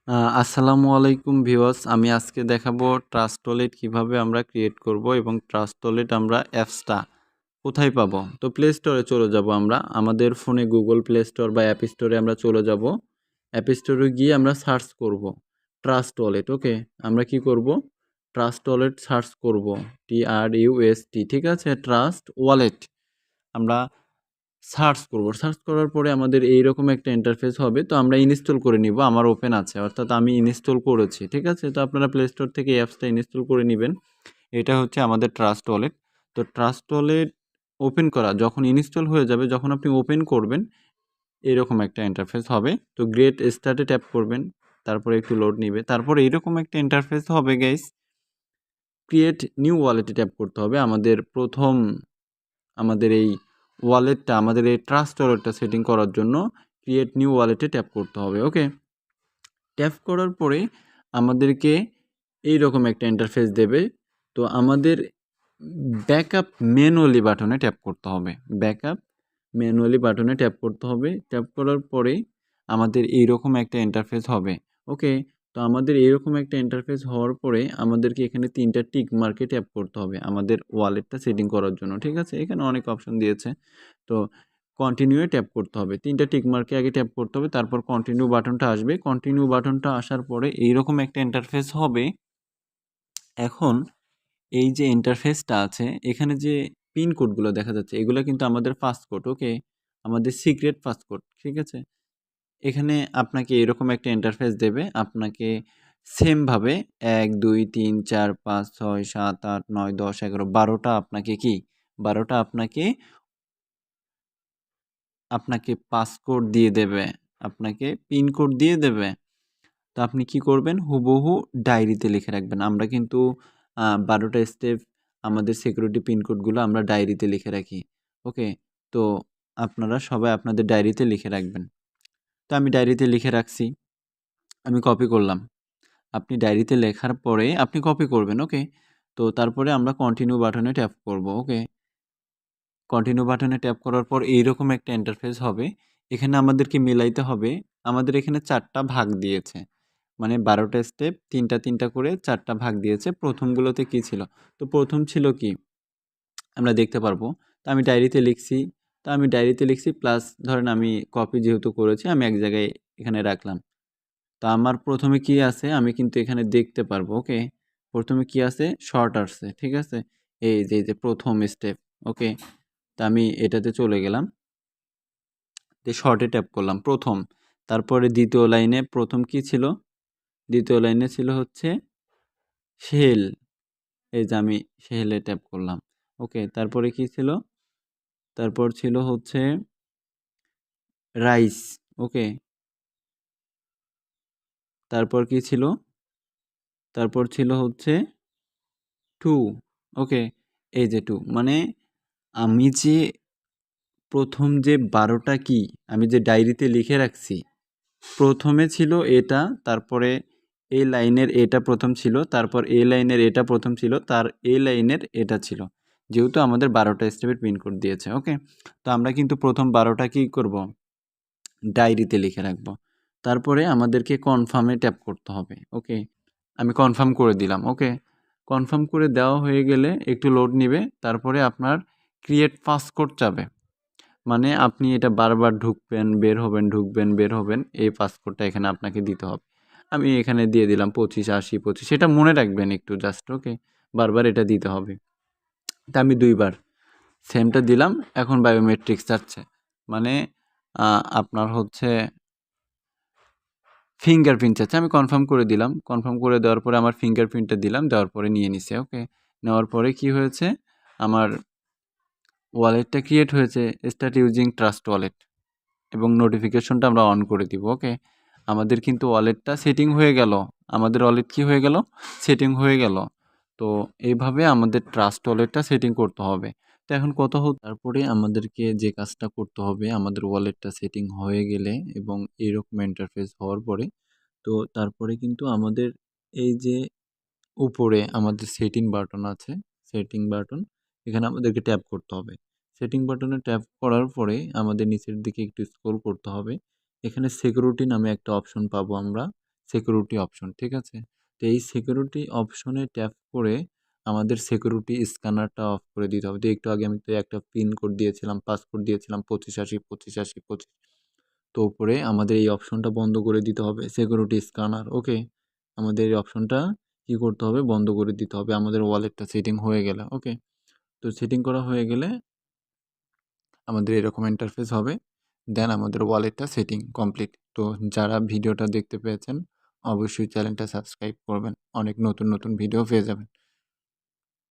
আসসালামু আলাইকুম ভিউয়ার্স। আমি আজকে দেখাবো ট্রাস্ট ওয়ালেট কিভাবে আমরা ক্রিয়েট করব এবং ট্রাস্ট ওয়ালেট আমরা অ্যাপসটা কোথায় পাবো। তো প্লে স্টোরে চলে যাব আমরা। আমাদের ফোনে গুগল প্লে স্টোর বা অ্যাপ স্টোরে আমরা চলে যাব। অ্যাপ স্টোরে গিয়ে আমরা সার্চ করব ট্রাস্ট ওয়ালেট। ওকে, আমরা কি করব? ট্রাস্ট ওয়ালেট সার্চ করব, TRUST, ঠিক আছে? ট্রাস্ট ওয়ালেট আমরা সার্চ করব। সার্চ করার পরে আমাদের এইরকম একটা ইন্টারফেস হবে। তো আমরা ইনস্টল করে নিব। আমার ওপেন আছে, অর্থাৎ আমি ইনস্টল করেছি, ঠিক আছে? তো আপনারা প্লে স্টোর থেকে এই অ্যাপসটা ইনস্টল করে নেবেন। এটা হচ্ছে আমাদের ট্রাস্ট ওয়ালেট। তো ট্রাস্ট ওয়ালেট ওপেন করা যখন ইনস্টল হয়ে যাবে, যখন আপনি ওপেন করবেন এরকম একটা ইন্টারফেস হবে। তো গেট স্টার্টে ট্যাপ করবেন, তারপরে একটু লোড নিবে, তারপরে এরকম একটা ইন্টারফেস হবে গাইস। ক্রিয়েট নিউ ওয়ালেটে ট্যাপ করতে হবে। আমাদের এই ওয়ালেটটা, আমাদের এই ট্রাস্ট ওয়ালেটটা সেটিং করার জন্য ক্রিয়েট নিউ ওয়ালেটে ট্যাপ করতে হবে। ওকে, ট্যাপ করার পরে আমাদেরকে এইরকম একটা ইন্টারফেস দেবে। তো আমাদের ব্যাকআপ ম্যানুয়ালি বাটনে ট্যাপ করতে হবে। ব্যাকআপ ম্যানুয়ালি বাটনে ট্যাপ করতে হবে। ট্যাপ করার পরে আমাদের এইরকম একটা ইন্টারফেস হবে। ওকে, তো আমাদের এইরকম একটা ইন্টারফেস হওয়ার পরে আমাদেরকে এখানে 3টা টিক মার্কে ট্যাপ করতে হবে আমাদের ওয়ালেটটা সেটিং করার জন্য, ঠিক আছে? এখানে অনেক অপশন দিয়েছে। তো কন্টিনিউয়ে ট্যাপ করতে হবে। 3টা টিক মার্কে আগে ট্যাপ করতে হবে, তারপর কন্টিনিউ বাটনটা আসবে। কন্টিনিউ বাটনটা আসার পরে এইরকম একটা ইন্টারফেস হবে। এখন এই যে ইন্টারফেসটা আছে, এখানে যে পিন কোডগুলো দেখা যাচ্ছে, এগুলো কিন্তু আমাদের পাসকোড। ওকে, আমাদের সিক্রেট পাসকোড, ঠিক আছে? এখানে আপনাকে এরকম একটা ইন্টারফেস দেবে। আপনাকে সেমভাবে 1 2 3 4 5 6 7 8 9 10 11 12টা আপনাকে কি 12টা আপনাকে পাসকোড দিয়ে দেবে, আপনাকে পিন কোড দিয়ে দেবে। তো আপনি কি করবেন? হুবহু ডায়েরিতে লিখে রাখবেন। আমরা কিন্তু 12টা স্টেপ আমাদের সিকিউরিটি পিন কোডগুলো আমরা ডায়েরিতে লিখে রাখি। ওকে, তো আপনারা সবাই আপনাদের ডায়েরিতে লিখে রাখবেন। তো আমি ডায়েরিতে লিখে রাখছি, আমি কপি করলাম। আপনি ডায়েরিতে লেখার পরে আপনি কপি করবেন। ওকে, তো তারপরে আমরা কন্টিনিউ বাটনে ট্যাপ করব। ওকে, কন্টিনিউ বাটনে ট্যাপ করার পর এইরকম একটা ইন্টারফেস হবে। এখানে আমাদেরকে মিলাইতে হবে। আমাদের এখানে 4টা ভাগ দিয়েছে, মানে 12টা স্টেপ 3টা করে 4টা ভাগ দিয়েছে। প্রথমগুলোতে কি ছিল? তো প্রথম ছিল কি আমরা দেখতে পারবো। তো আমি ডায়েরিতে লিখছি। তো আমি ডায়েরিতে লিখছি প্লাস ধরেন আমি কপি যেহেতু করেছি আমি এক জায়গায় এখানে রাখলাম। তো আমার প্রথমে কি আছে আমি কিন্তু এখানে দেখতে পারবো। ওকে, প্রথমে কি আছে? শর্ট আসছে, ঠিক আছে? এই যে প্রথম স্টেপ। ওকে, তো আমি এটাতে চলে গেলাম, শর্টে ট্যাপ করলাম প্রথম। তারপরে দ্বিতীয় লাইনে প্রথম কি ছিল? দ্বিতীয় লাইনে ছিল হচ্ছে শেল। এই যে আমি শেলে ট্যাপ করলাম। ওকে, তারপরে কি ছিল? তারপর ছিল হচ্ছে রাইস। ওকে, তারপর কি ছিল? তারপর ছিল হচ্ছে টু। ওকে, এই যে টু, মানে আমি যে প্রথম যে 12টা কি আমি যে ডায়েরিতে লিখে রাখছি, প্রথমে ছিল এটা, তারপরে এই লাইনের এটা প্রথম ছিল, তারপর এই লাইনের এটা প্রথম ছিল, তার এই লাইনের এটা ছিল। যেহেতু আমাদের 12টা স্টেপের পিনকোড দিয়েছে। ওকে, তো আমরা কিন্তু প্রথম 12টা কি করব? ডায়েরিতে লিখে রাখবো। তারপরে আমাদেরকে কনফার্মে ট্যাপ করতে হবে। ওকে, আমি কনফার্ম করে দিলাম। ওকে, কনফার্ম করে দেওয়া হয়ে গেলে একটু লোড নিবে, তারপরে আপনার ক্রিয়েট পাসকোড চাবে। মানে আপনি এটা বারবার ঢুকবেন বের হবেন, ঢুকবেন বের হবেন, এই পাসকোডটা এখানে আপনাকে দিতে হবে। আমি এখানে দিয়ে দিলাম 25 80 25, এটা মনে রাখবেন একটু জাস্ট। ওকে, বারবার এটা দিতে হবে। তা আমি 2বার সেমটা দিলাম। এখন বায়োমেট্রিক্স যাচ্ছে, মানে আপনার হচ্ছে ফিঙ্গারপ্রিন্ট চাচ্ছে। আমি কনফার্ম করে দিলাম। কনফার্ম করে দেওয়ার পরে আমার ফিঙ্গারপ্রিন্টটা দিলাম, দেওয়ার পরে নিয়ে নিছে। ওকে, নেওয়ার পরে কি হয়েছে? আমার ওয়ালেটটা ক্রিয়েট হয়েছে, স্টার্ট ইউজিং ট্রাস্ট ওয়ালেট, এবং নোটিফিকেশনটা আমরা অন করে দিব। ওকে, আমাদের কিন্তু ওয়ালেটটা সেটিং হয়ে গেল। আমাদের ওয়ালেট কি হয়ে গেল? সেটিং হয়ে গেল। তো এইভাবে আমাদের ট্রাস্ট ওয়ালেটটা সেটিং করতে হবে। তো এখন কথা হচ্ছে, তারপরে আমাদেরকে যে কাজটা করতে হবে, আমাদের ওয়ালেটটা সেটিং হয়ে গেলে এবং এরকম ইন্টারফেস হওয়ার পরে, তো তারপরে কিন্তু আমাদের এই যে উপরে আমাদের সেটিং বাটন আছে, সেটিং বাটন, এখানে আমাদেরকে ট্যাপ করতে হবে। সেটিং বাটনে ট্যাপ করার পরে আমাদের নিচের দিকে একটু স্ক্রল করতে হবে। এখানে সিকিউরিটি নামে একটা অপশন পাবো আমরা। সিকিউরিটি অপশন, ঠিক আছে? তো এই সিকিউরিটি অপশনে ট্যাপ করে আমাদের সিকিউরিটি স্ক্যানারটা অফ করে দিতে হবে। তো একটু আগে আমি তো একটা পিন কোড দিয়েছিলাম, পাসকোড দিয়েছিলাম 2580 2580 25। তো উপরে আমাদের এই অপশনটা বন্ধ করে দিতে হবে, সিকিউরিটি স্ক্যানার। ওকে, আমাদের এই অপশনটা কী করতে হবে, বন্ধ করে দিতে হবে আমাদের ওয়ালেটটা সেটিং হয়ে গেলে। ওকে, তো সেটিং করা হয়ে গেলে আমাদের এরকম ইন্টারফেস হবে। দেন আমাদের ওয়ালেটটা সেটিং কমপ্লিট। তো যারা ভিডিওটা দেখতে পেয়েছেন অবশ্যই চ্যানেলটা সাবস্ক্রাইব করবেন, অনেক নতুন নতুন ভিডিও পেয়ে যাবেন।